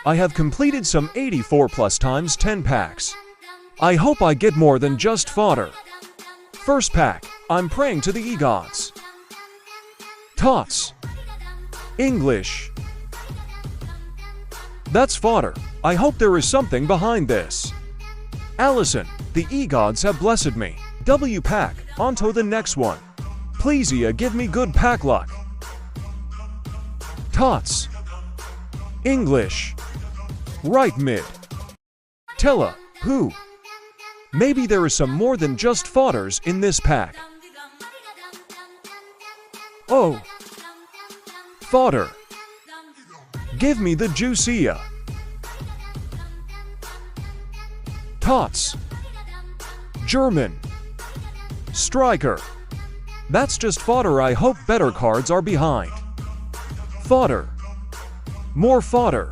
I have completed some 84 plus times 10 packs. I hope I get more than just fodder. First pack, I'm praying to the e-gods. Tots. English. That's fodder. I hope there is something behind this. Allison, the e-gods have blessed me. W pack, onto the next one. Please give me good pack luck. Tots. English. Right mid. Tella, who? Maybe there is some more than just fodders in this pack. Oh. Fodder. Give me the juicia. Tots. German. Striker. That's just fodder. I hope better cards are behind. Fodder. More fodder.